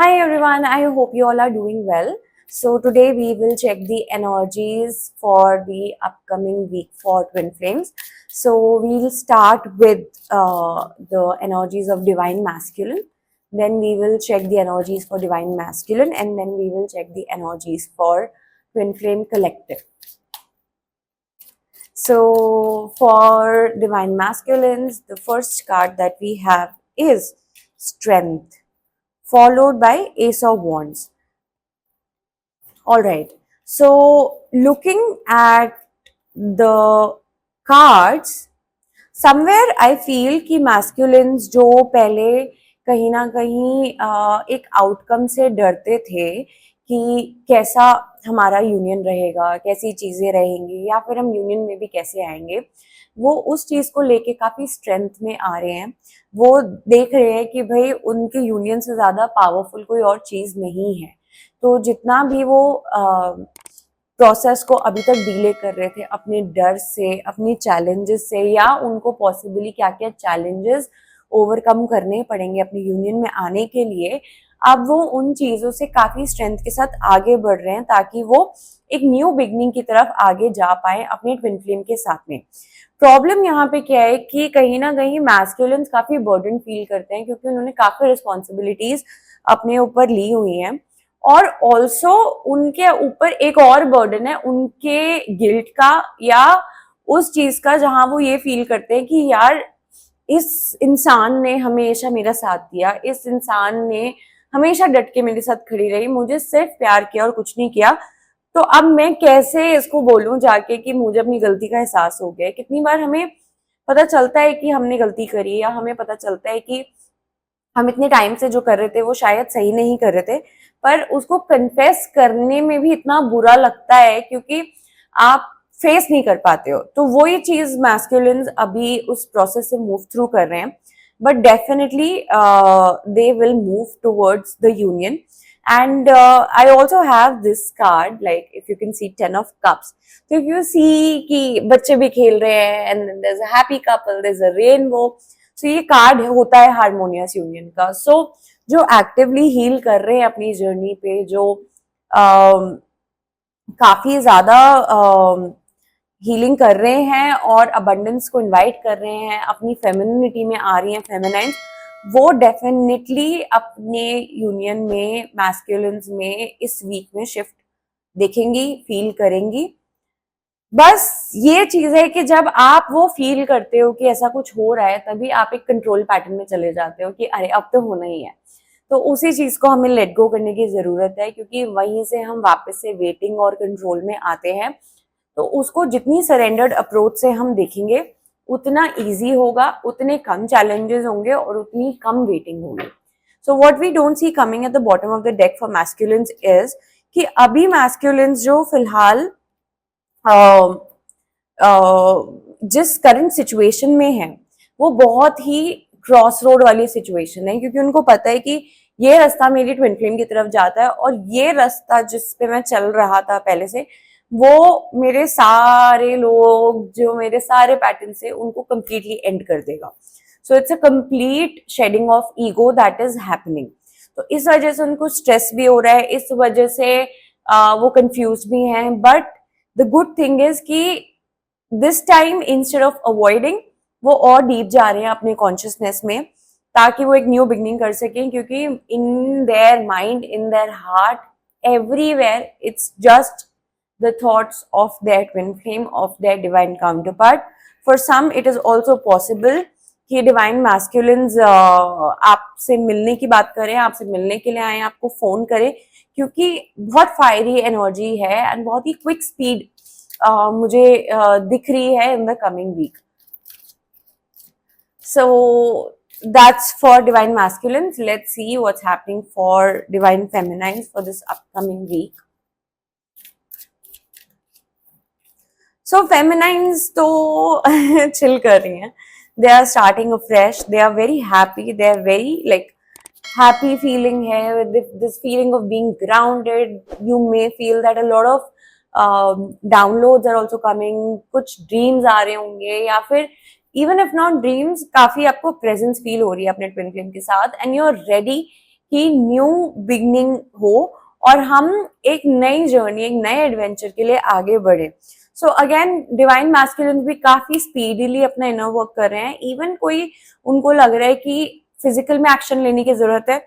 Hi everyone, I hope you all are doing well. So today we will check the energies for the upcoming week for Twin Flames. So we'll start with the energies of Divine Masculine. Then we will check the energies for Divine Masculine, and then we will check the energies for Twin Flame Collective. So for Divine Masculines, the first card that we have is Strength, followed by Ace of Wands. All right. So looking at the cards, somewhere I feel कि masculines जो पहले कहीं ना कहीं एक outcome से डरते थे कि कैसा हमारा यूनियन रहेगा, कैसी चीजें रहेंगी, या फिर हम यूनियन में भी कैसे आएंगे, वो उस चीज को लेके काफी स्ट्रेंथ में आ रहे हैं। वो देख रहे हैं कि भाई उनके यूनियन से ज्यादा पावरफुल कोई और चीज नहीं है। तो जितना भी वो प्रोसेस को अभी तक डीले कर रहे थे अपने डर से, अपनी चैलेंजेस से, या उनको पॉसिबली क्या क्या चैलेंजेस ओवरकम करने पड़ेंगे अपनी यूनियन में आने के लिए, अब वो उन चीजों से काफी स्ट्रेंथ के साथ आगे बढ़ रहे हैं ताकि वो एक न्यू बिगनिंग की तरफ आगे जा पाए अपने ट्विन फ्लेम के साथ में। प्रॉब्लम यहाँ पे क्या है कि कहीं ना कहीं मैस्कुलिन्स काफी बर्डन फील करते हैं क्योंकि उन्होंने काफी रिस्पॉन्सिबिलिटीज अपने ऊपर ली हुई हैं, और ऑल्सो उनके ऊपर एक और बर्डन है उनके गिल्ट का या उस चीज का जहां वो ये फील करते हैं कि यार इस इंसान ने हमेशा मेरा साथ दिया, इस इंसान ने हमेशा डट के मेरे साथ खड़ी रही, मुझे सिर्फ प्यार किया और कुछ नहीं किया, तो अब मैं कैसे इसको बोलूं जाके कि मुझे अपनी गलती का एहसास हो गया। कितनी बार हमें पता चलता है कि हमने गलती करी, या हमें पता चलता है कि हम इतने टाइम से जो कर रहे थे वो शायद सही नहीं कर रहे थे, पर उसको कन्फेस करने में भी इतना बुरा लगता है क्योंकि आप फेस नहीं कर पाते हो। तो वो ये चीज मैस्कुलिन्स अभी उस प्रोसेस से मूव थ्रू कर रहे हैं, but definitely they will move towards the union. And I also have this card, like if you can see 10 of cups. So if you see कि बच्चे भी खेल रहे हैं and then there's a happy couple, there's a rainbow. So ये card होता है harmonious union का। So जो एक्टिवली हील कर रहे हैं अपनी जर्नी पे, जो काफी ज्यादा हीलिंग कर रहे हैं और अबंडेंस को इनवाइट कर रहे हैं, अपनी फेमिनिटी में आ रही हैं फेमिनाइन, वो डेफिनेटली अपने यूनियन में मैस्कुलिन्स में इस वीक में शिफ्ट देखेंगी, फील करेंगी। बस ये चीज है कि जब आप वो फील करते हो कि ऐसा कुछ हो रहा है, तभी आप एक कंट्रोल पैटर्न में चले जाते हो कि अरे अब तो होना ही है। तो उसी चीज को हमें लेट गो करने की जरूरत है, क्योंकि वहीं से हम वापस से वेटिंग और कंट्रोल में आते हैं। तो उसको जितनी सरेंडर्ड अप्रोच से हम देखेंगे उतना इजी होगा, उतने कम चैलेंजेस होंगे और उतनी कम वेटिंग होगी। So what we don't see coming at the bottom of the deck for masculines is कि अभी मैस्कुलिन्स जो फिलहाल जिस करंट सिचुएशन में है वो बहुत ही क्रॉस रोड वाली सिचुएशन है, क्योंकि उनको पता है कि ये रास्ता मेरी ट्विन फ्लेम की तरफ जाता है और ये रास्ता जिस पे मैं चल रहा था पहले से, वो मेरे सारे लोग जो मेरे सारे पैटर्न से उनको कंप्लीटली एंड कर देगा। So it's a complete shedding of ego that is happening. तो इस वजह से उनको स्ट्रेस भी हो रहा है, इस वजह से वो कंफ्यूज भी हैं। But the good thing is कि this time instead of avoiding वो और डीप जा रहे हैं अपने कॉन्शियसनेस में, ताकि वो एक न्यू बिगनिंग कर सकें, क्योंकि in their mind, in their heart, everywhere it's just the thoughts of their twin flame, of their divine counterpart. For some it is also possible कि divine masculines आपसे मिलने की बात करें, आपसे मिलने के लिए आए, आपको फोन करें, क्योंकि बहुत फायरी एनर्जी है एंड बहुत ही क्विक स्पीड मुझे दिख रही है in the coming week. So that's for divine masculines. Let's see what's happening for divine feminines for this upcoming week. So feminines तो chill कर रही हैं, they are starting afresh, they are very happy, they are very like happy feeling है, with this feeling of being grounded. You may feel that a lot of downloads are also coming, कुछ dreams आ रहे होंगे, या फिर even if not dreams, काफी आपको presence feel हो रही है अपने twin flame के साथ, and you are ready कि न्यू बिगनिंग हो और हम एक नई जर्नी, एक नए एडवेंचर के लिए आगे बढ़े। सो अगेन डिवाइन मैस्कुलिन भी काफी स्पीडीली अपना इनर वर्क कर रहे हैं। इवन कोई उनको लग रहा है कि फिजिकल में एक्शन लेने की जरूरत है,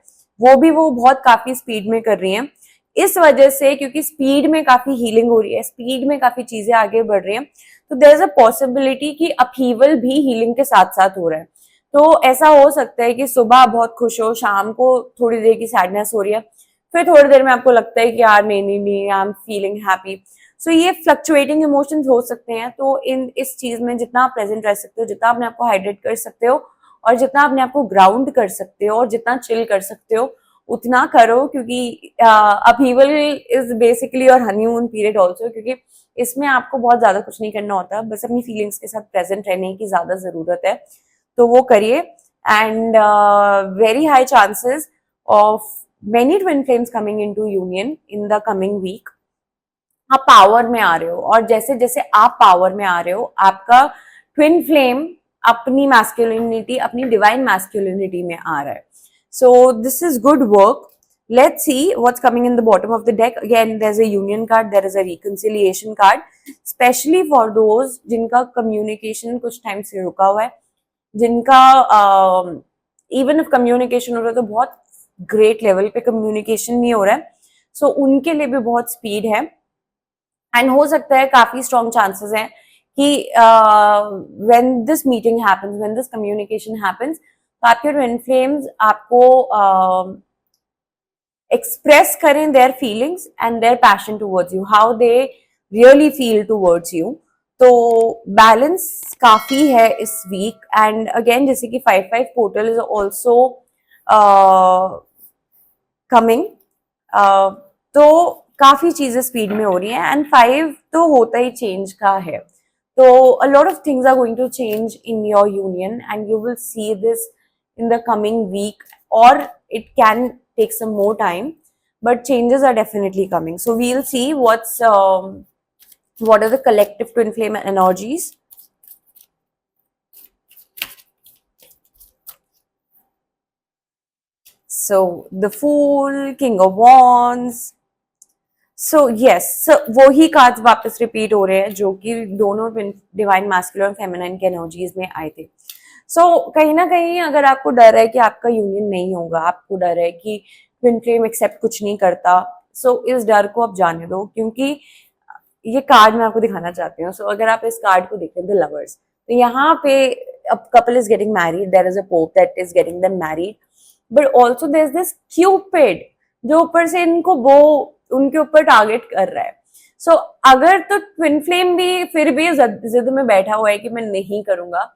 वो बहुत काफी स्पीड में कर रही हैं। इस वजह से, क्योंकि स्पीड में काफी हीलिंग हो रही है, स्पीड में काफी चीजें आगे बढ़ रही हैं, तो देयर इज अ पॉसिबिलिटी कि अपहीवल भी हीलिंग के साथ साथ हो रहा है। तो ऐसा हो सकता है कि सुबह आप बहुत खुश हो, शाम को थोड़ी देर की सैडनेस हो रही है, फिर थोड़ी देर में आपको लगता है कि यार नहीं नहीं नहीं, आई एम फीलिंग हैप्पी। सो ये फ्लक्चुएटिंग इमोशंस हो सकते हैं। तो इस चीज में जितना आप प्रेजेंट रह सकते हो, जितना अपने आप को हाइड्रेट कर सकते हो, और जितना अपने आप को ग्राउंड कर सकते हो, और जितना चिल कर सकते हो, उतना करो। क्योंकि अपहीवल इज बेसिकली और हनीमून पीरियड ऑल्सो, क्योंकि इसमें आपको बहुत ज्यादा कुछ नहीं करना होता, बस अपनी फीलिंग्स के साथ प्रेजेंट रहने की ज्यादा जरूरत है। तो वो करिए। And very high chances of many twin flames coming into union in the coming week. आप पावर में आ रहे हो, और जैसे जैसे आप पावर में आ रहे हो, आपका ट्विन फ्लेम अपनी मैस्कुलिनिटी, अपनी डिवाइन मैस्कुलिनिटी में आ रहा है। So this is good work. Let's see what's coming in the bottom of the deck. Again, there's a union card, there is a reconciliation card, especially for those जिनका communication कुछ time से रुका हुआ है, जिनका इवन इफ कम्युनिकेशन हो रहा है तो बहुत ग्रेट लेवल पे कम्युनिकेशन नहीं हो रहा है। सो उनके लिए भी बहुत स्पीड है। एंड हो सकता है, काफी स्ट्रॉन्ग चांसेस हैं कि when this meeting happens, when this communication happens, तो आपके ट्विन फ्लेम्स आपको एक्सप्रेस करें their feelings and their passion towards you, how they really feel towards you. तो बैलेंस काफी है इस वीक। एंड अगेन, जैसे कि 5-5 पोर्टल इज ऑल्सो कमिंग, तो काफी चीजें स्पीड में हो रही हैं। एंड 5 तो होता ही चेंज का है, तो a lot of things are going to change in your union and you will see this in the coming week, or it can take some more time, but changes are definitely coming. So we'll see what are the collective twin flame energies. So the Fool, King of Wands. So yes, so वो ही cards वापस repeat हो रहे हैं जो कि दोनों divine masculine और feminine के एनर्जीज में आए थे। सो कहीं ना कहीं अगर आपको डर है कि आपका यूनियन नहीं होगा, आपको डर है कि ट्विन फ्लेम एक्सेप्ट कुछ नहीं करता, सो इस डर को आप जाने दो, क्योंकि ये कार्ड मैं आपको दिखाना चाहती हूँ। सो अगर आप इस कार्ड को देखें, द लवर्स, तो यहाँ पे couple is getting married, there is a pope that is getting them married, but also there is this cupid जो ऊपर से इनको वो उनके ऊपर टारगेट कर रहा है। सो अगर तो ट्विन फ्लेम भी फिर भी जिद में बैठा हुआ है कि मैं नहीं करूंगा,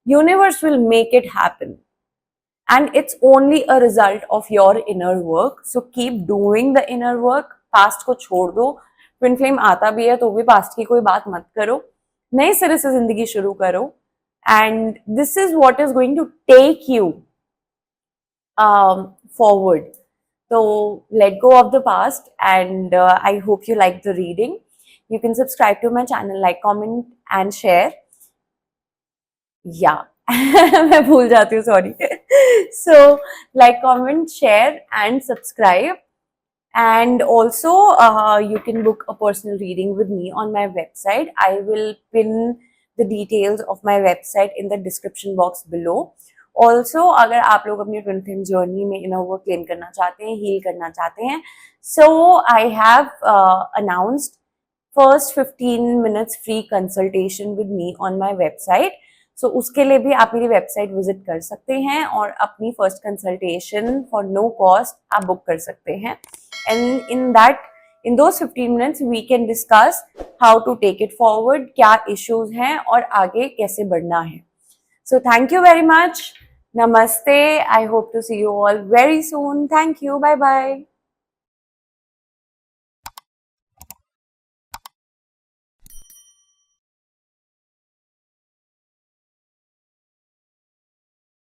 universe will make it happen, and it's only a result of your inner work. So keep doing the inner work. past को छोड़ दो। twin flame आता भी है तो भी past की कोई बात मत करो, नए सिरे से जिंदगी शुरू करो, and this is what is going to take you forward. So let go of the past, and I hope you like the reading. You can subscribe to my channel, like, comment and share. Yeah. मैं भूल जाती हूँ, sorry. So like, comment, share and subscribe, and also you can book a personal reading with me on my website. I will pin the details of my website in the description box below. Also, अगर आप लोग अपनी twin flame journey में inner work claim करना चाहते हैं, heal करना चाहते हैं, so I have announced first 15 minutes free consultation with me on my website. So उसके लिए भी आप मेरी वेबसाइट विजिट कर सकते हैं और अपनी first consultation for no cost आप बुक कर सकते हैं। And in those 15 minutes we can discuss how to take it forward, क्या इश्यूज हैं और आगे कैसे बढ़ना है। So thank you very much, नमस्ते, I hope to see you all very soon, thank you, bye bye.